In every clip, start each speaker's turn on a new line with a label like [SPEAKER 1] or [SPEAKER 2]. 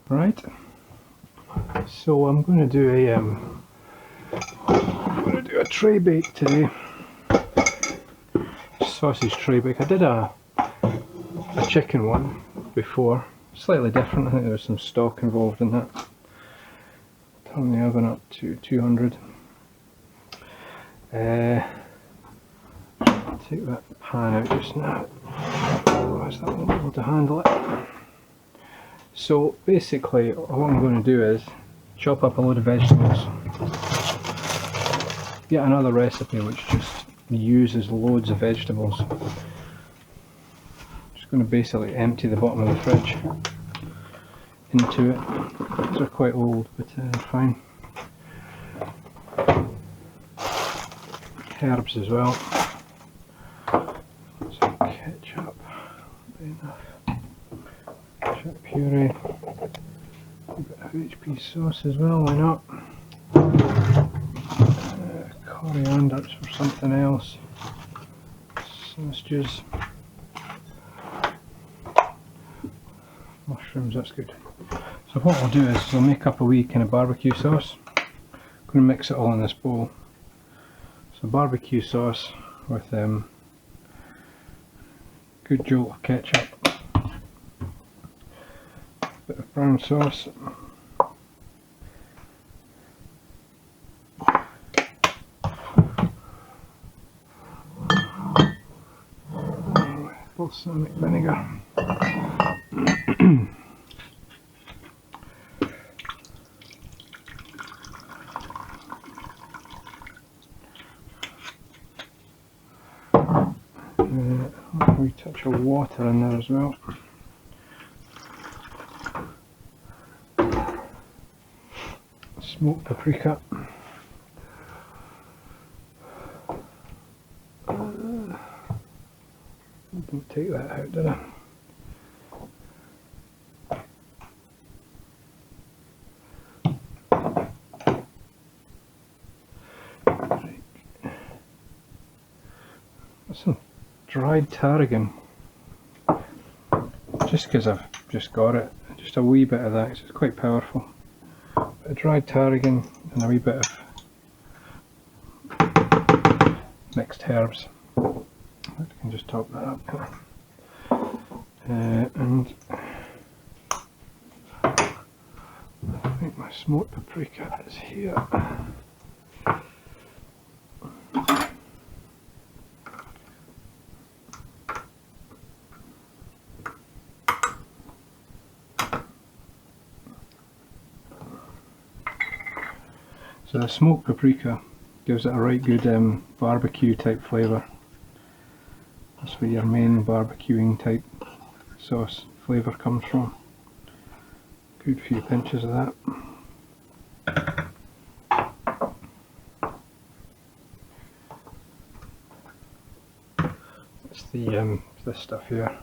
[SPEAKER 1] Right, so I'm going to do a tray bake today. Sausage tray bake. I did a chicken one before, slightly different. I think there was some stock involved in that. Turn the oven up to 200. Take that pan out just now, otherwise that won't be able to handle it. So basically what I'm going to do is chop up a load of vegetables. Get another recipe which just uses loads of vegetables. Just going to basically empty the bottom of the fridge into it. These are quite old, but fine. Herbs as well. Some ketchup, enough. Ketchup puree. A bit of HP sauce as well, why not? Coriander for something else. Sausages. Mushrooms, that's good. So what I'll do is I'll make up a wee kind of barbecue sauce. I'm going to mix it all in this bowl. So barbecue sauce with good jolt of ketchup, bit of brown sauce, balsamic vinegar. A wee touch of water in there as well. Smoked paprika. Didn't take that out, did I? Right. Some dried tarragon. Just because I've just got it, just a wee bit of that, 'cause it's quite powerful. A dried tarragon and a wee bit of mixed herbs. I can just top that up. And I think my smoked paprika is here. So the smoked paprika gives it a right good barbecue type flavour. That's where your main barbecuing type sauce flavour comes from. Good few pinches of that. It's the this stuff here.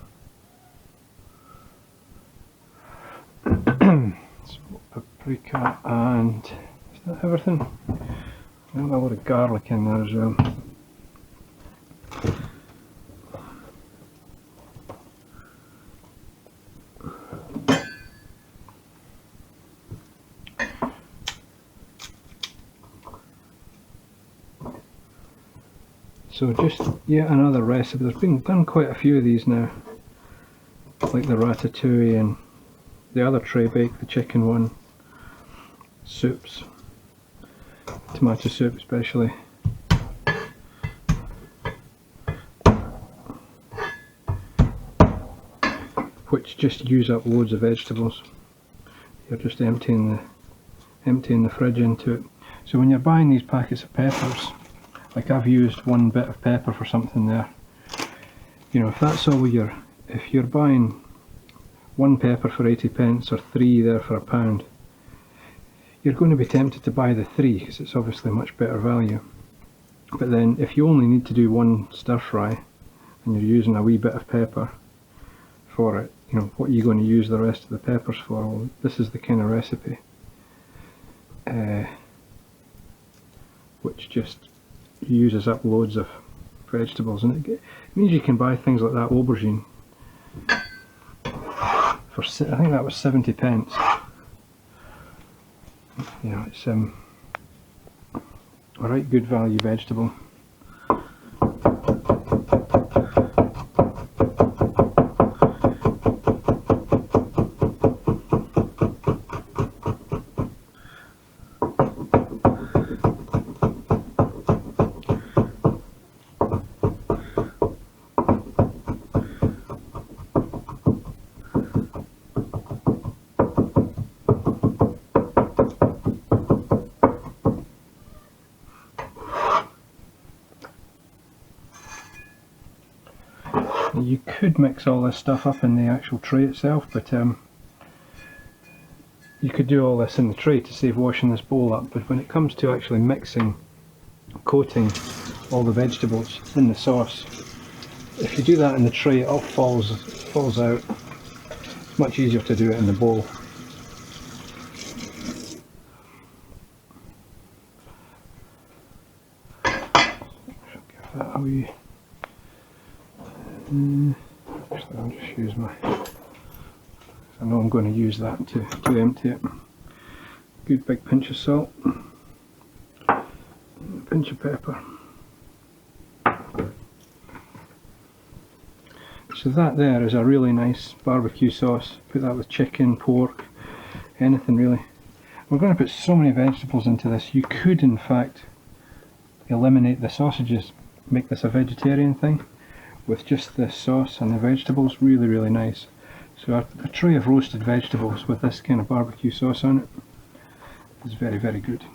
[SPEAKER 1] Smoked paprika and everything. A lot of garlic in there as well. So just yet another recipe. There's been done quite a few of these now, like the ratatouille and the other tray bake, the chicken one, soups. Tomato soup especially. Which just use up loads of vegetables. You're just emptying the fridge into it. So when you're buying these packets of peppers, like I've used one bit of pepper for something there. You know, if that's all if you're buying one pepper for 80p or 3 there for £1, you're going to be tempted to buy the 3 because it's obviously much better value. But then if you only need to do one stir fry and you're using a wee bit of pepper for it, you know, what are you going to use the rest of the peppers for? Well, this is the kind of recipe which just uses up loads of vegetables, and it means you can buy things like that aubergine for, I think that was 70p, you know, it's a right good value vegetable. You could mix all this stuff up in the actual tray itself, but you could do all this in the tray to save washing this bowl up. But when it comes to actually mixing, coating all the vegetables in the sauce, if you do that in the tray, it all falls out. It's much easier to do it in the bowl. Give that a wee. Actually, I'll just use my. I know I'm going to use that to empty it. Good big pinch of salt, a pinch of pepper. So that there is a really nice barbecue sauce. Put that with chicken, pork, anything really. We're going to put so many vegetables into this. You could in fact eliminate the sausages, make this a vegetarian thing with just this sauce and the vegetables. Really, really nice. So a tray of roasted vegetables with this kind of barbecue sauce on it is very, very good.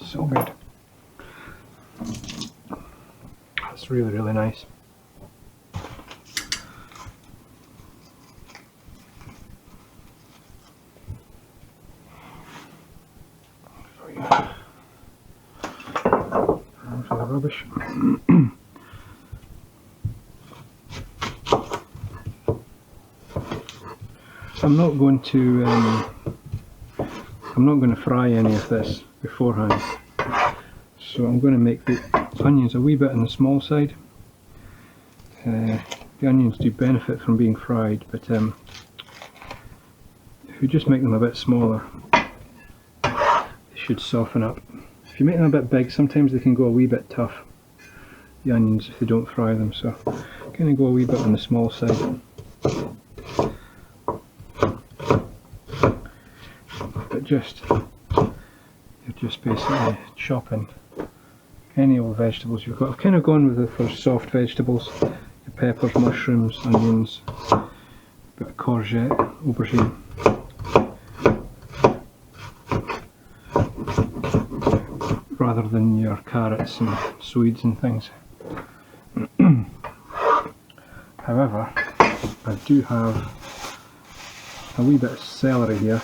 [SPEAKER 1] So good. That's really, really nice. For the rubbish. I'm not going to fry any of this beforehand, so I'm going to make the onions a wee bit on the small side. The onions do benefit from being fried, but if you just make them a bit smaller, they should soften up. If you make them a bit big, sometimes they can go a wee bit tough, the onions, if they don't fry them, so kind of go a wee bit on the small side. But you're just basically chopping any old vegetables you've got. I've kind of gone with it for soft vegetables, the peppers, mushrooms, onions, a bit of courgette, aubergine. Rather than your carrots and swedes and things. However, I do have a wee bit of celery here.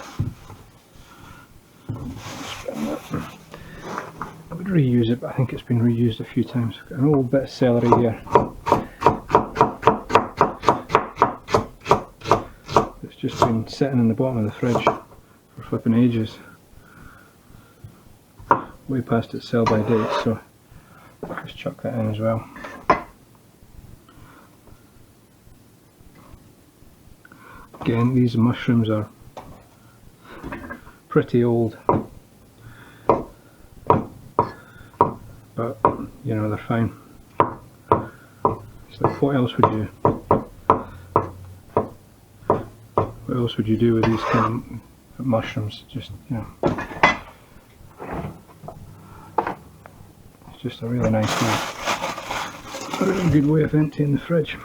[SPEAKER 1] I would reuse it, but I think it's been reused a few times. I've got an old bit of celery here. It's just been sitting in the bottom of the fridge for flipping ages. Way past its sell by date, so I'll just chuck that in as well. Again, these mushrooms are pretty old, but you know, they're fine. It's like, what else would you do with these kind of mushrooms? Just, you know, it's just a really nice way, a really good way of emptying the fridge.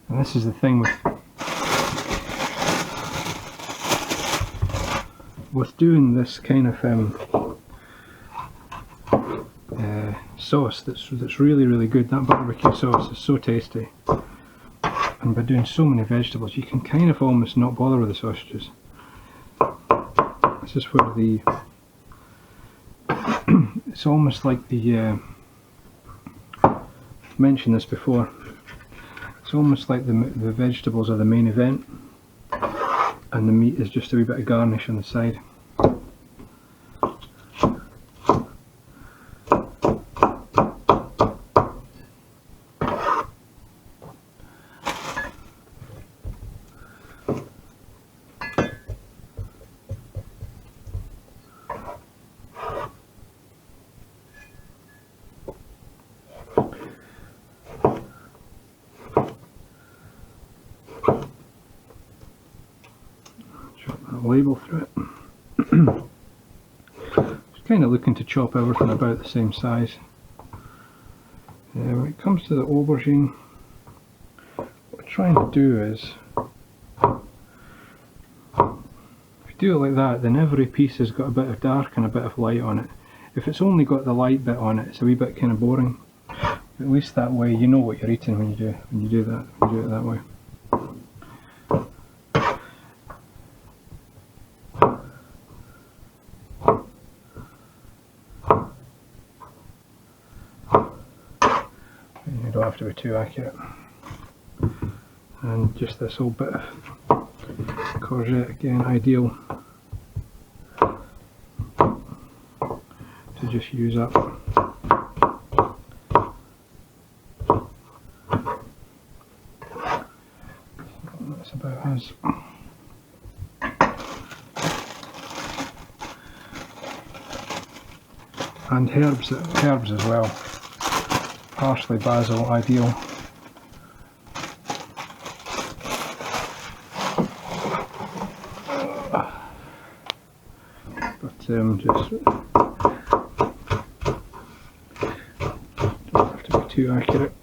[SPEAKER 1] And this is the thing with doing this kind of sauce that's really, really good. That barbecue sauce is so tasty, and by doing so many vegetables you can kind of almost not bother with the sausages. This is where the It's almost like the I've mentioned this before. It's almost like the vegetables are the main event, and the meat is just a wee bit of garnish on the side. Label through it. Just kind of looking to chop everything about the same size. When it comes to the aubergine, what we're trying to do is, if you do it like that, then every piece has got a bit of dark and a bit of light on it. If it's only got the light bit on it, it's a wee bit kind of boring. At least that way you know what you're eating when you do it that way. You don't have to be too accurate. And just this whole bit of courgette, again, ideal to just use up. That's about us. And herbs as well. Parsley, basil, ideal. But just don't have to be too accurate.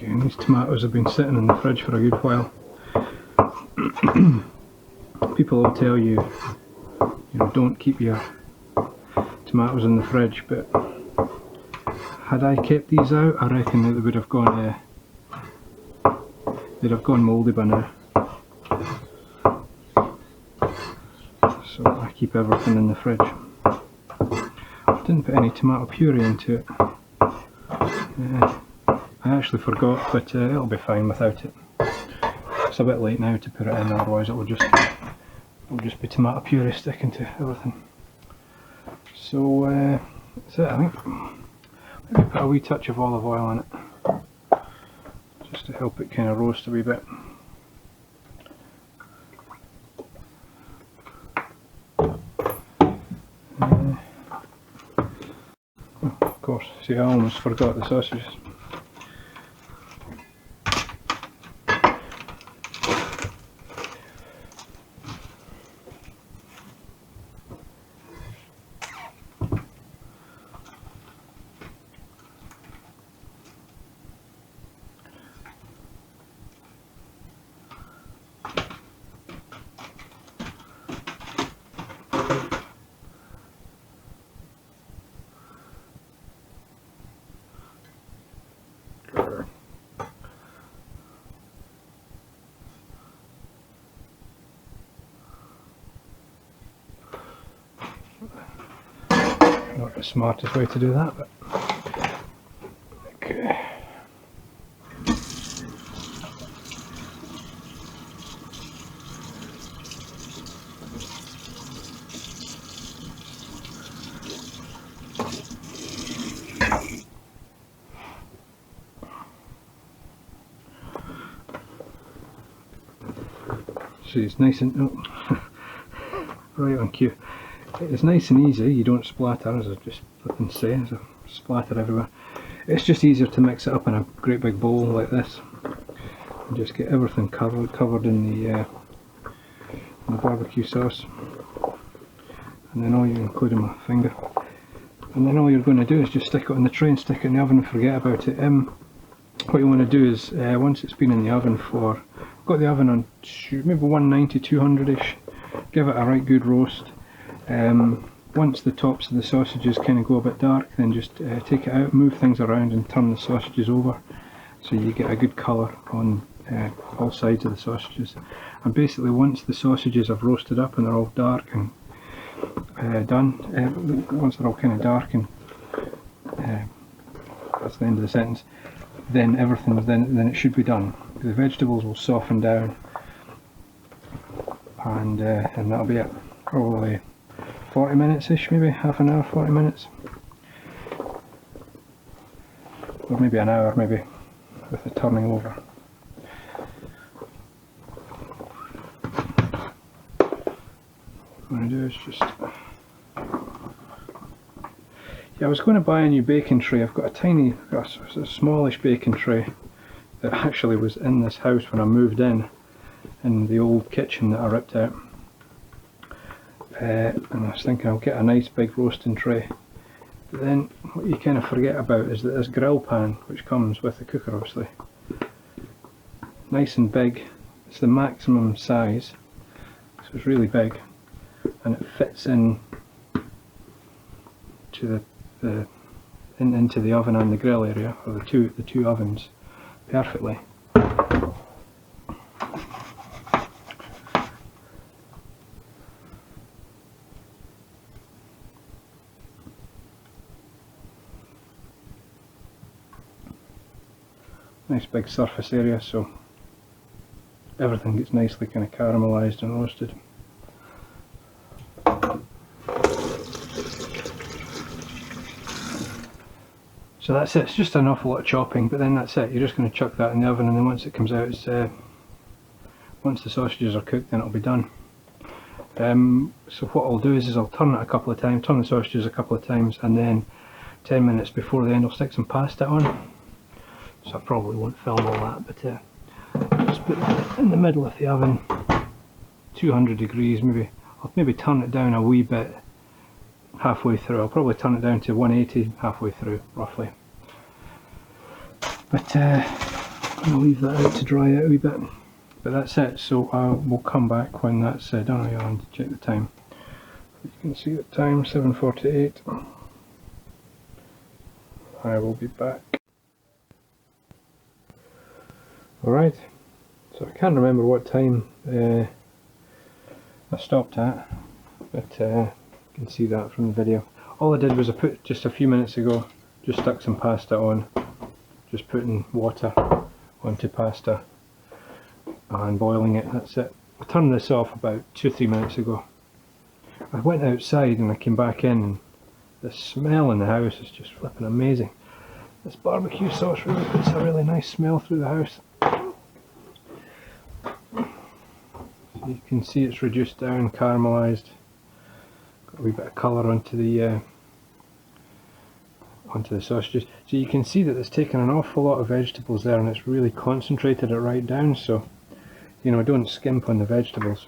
[SPEAKER 1] And these tomatoes have been sitting in the fridge for a good while. People will tell you, don't keep your tomatoes in the fridge, but had I kept these out, I reckon that they would have gone, they'd have gone mouldy by now. So I keep everything in the fridge. I didn't put any tomato puree into it. I actually forgot, but it'll be fine without it. It's a bit late now to put it in, otherwise it'll just be tomato puree sticking to everything. So that's it, I think. Maybe put a wee touch of olive oil in it, just to help it kind of roast a wee bit. Of course, see, I almost forgot the sausages. Not the smartest way to do that, but okay. See, it's nice and right on cue. It's nice and easy, you don't splatter, as I just flipping say, there's a splatter everywhere. It's just easier to mix it up in a great big bowl like this and just get everything covered in the barbecue sauce. and then including my finger. And then all you're going to do is just stick it on the tray and stick it in the oven and forget about it. What you want to do is, once it's been in the oven for, I've got the oven on maybe 190, 200ish, give it a right good roast. Once the tops of the sausages kind of go a bit dark, then just take it out, move things around and turn the sausages over so you get a good colour on all sides of the sausages. And basically once the sausages have roasted up and they're all dark and done, once they're all kind of dark and that's the end of the sentence, then then it should be done. The vegetables will soften down and that'll be it. Probably 40 minutes ish, maybe half an hour, 40 minutes, or maybe an hour, maybe, with the turning over. What I'm going to do is just, yeah, I was going to buy a new baking tray. I've got a smallish baking tray that actually was in this house when I moved in the old kitchen that I ripped out. And I was thinking I'll get a nice big roasting tray. But then what you kind of forget about is that this grill pan, which comes with the cooker obviously, nice and big, it's the maximum size, so it's really big, and it fits in to into the oven and the grill area, or the two ovens, perfectly. Nice big surface area, so everything gets nicely kind of caramelised and roasted. So that's it. It's just an awful lot of chopping, but then that's it. You're just going to chuck that in the oven, and then once it comes out, it's once the sausages are cooked, then it'll be done. So what I'll do is I'll turn it a couple of times, turn the sausages a couple of times, and then 10 minutes before the end I'll stick some pasta on. So I probably won't film all that, but just put it in the middle of the oven, 200 degrees, I'll maybe turn it down a wee bit halfway through. I'll probably turn it down to 180 halfway through, roughly. But I'll leave that out to dry out a wee bit. But that's it, so we'll come back when that's done. I'll check the time. You can see the time, 7:48. I will be back. Alright, so I can't remember what time I stopped at, but you can see that from the video. All I did was I put, just a few minutes ago, just stuck some pasta on, just putting water onto pasta and boiling it, that's it. I turned this off about 2-3 minutes ago. I went outside and I came back in, and the smell in the house is just flipping amazing. This barbecue sauce really puts a really nice smell through the house. So you can see it's reduced down, caramelised, got a wee bit of colour onto the sausages. So you can see that it's taken an awful lot of vegetables there, and it's really concentrated it right down. So you know, don't skimp on the vegetables.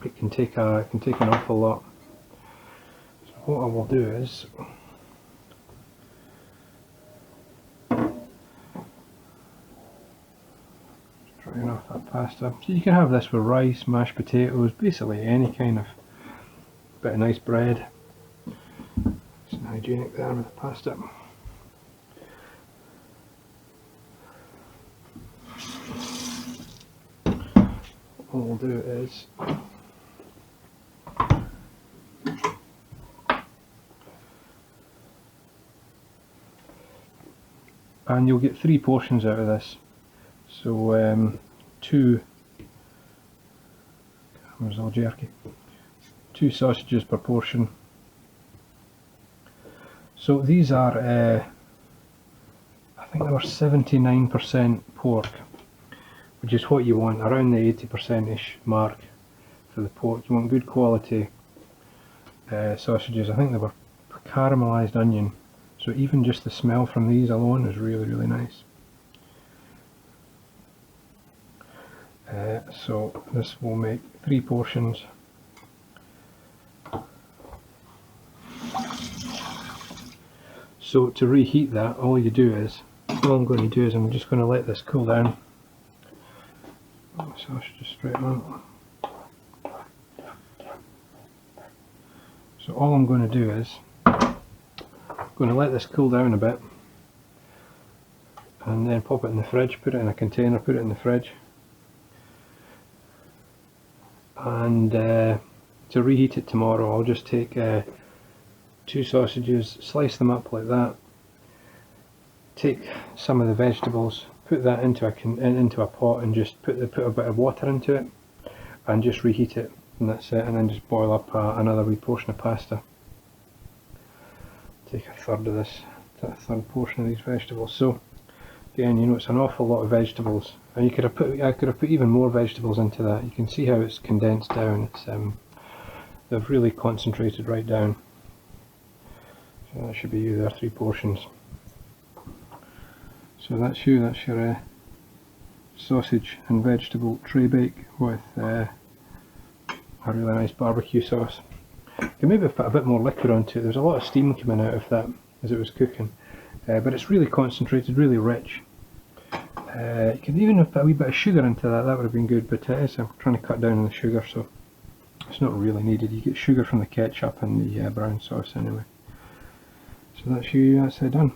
[SPEAKER 1] It can take an awful lot. So what I will do is drain off that pasta. So you can have this with rice, mashed potatoes, basically any kind of bit of nice bread. It's hygienic there with the pasta. What we'll do is and you'll get 3 portions out of this. So 2 sausages per portion. So these are I think they were 79% pork, which is what you want, around the 80%-ish mark for the pork. You want good quality sausages. I think they were caramelised onion, so even just the smell from these alone is really, really nice. So this will make 3 portions. So to reheat that, all I'm going to do is I'm just going to let this cool down. So I should just straighten out. So all I'm going to do is I'm going to let this cool down a bit, and then pop it in the fridge, put it in a container, put it in the fridge. And to reheat it tomorrow, I'll just take 2 sausages, slice them up like that, take some of the vegetables, put that into a pot, and just put a bit of water into it, and just reheat it, and that's it. And then just boil up another wee portion of pasta. Take a third of this, a third portion of these vegetables. So again, you know, it's an awful lot of vegetables, and I could have put even more vegetables into that. You can see how it's condensed down. It's they've really concentrated right down. So that should be you there, 3 portions. So that's your sausage and vegetable tray bake with a really nice barbecue sauce. You can maybe put a bit more liquid onto it. There's a lot of steam coming out of that as it was cooking. But it's really concentrated, really rich. You could even have put a wee bit of sugar into that, that would have been good, but I'm trying to cut down on the sugar, so it's not really needed. You get sugar from the ketchup and the brown sauce anyway. So that's done.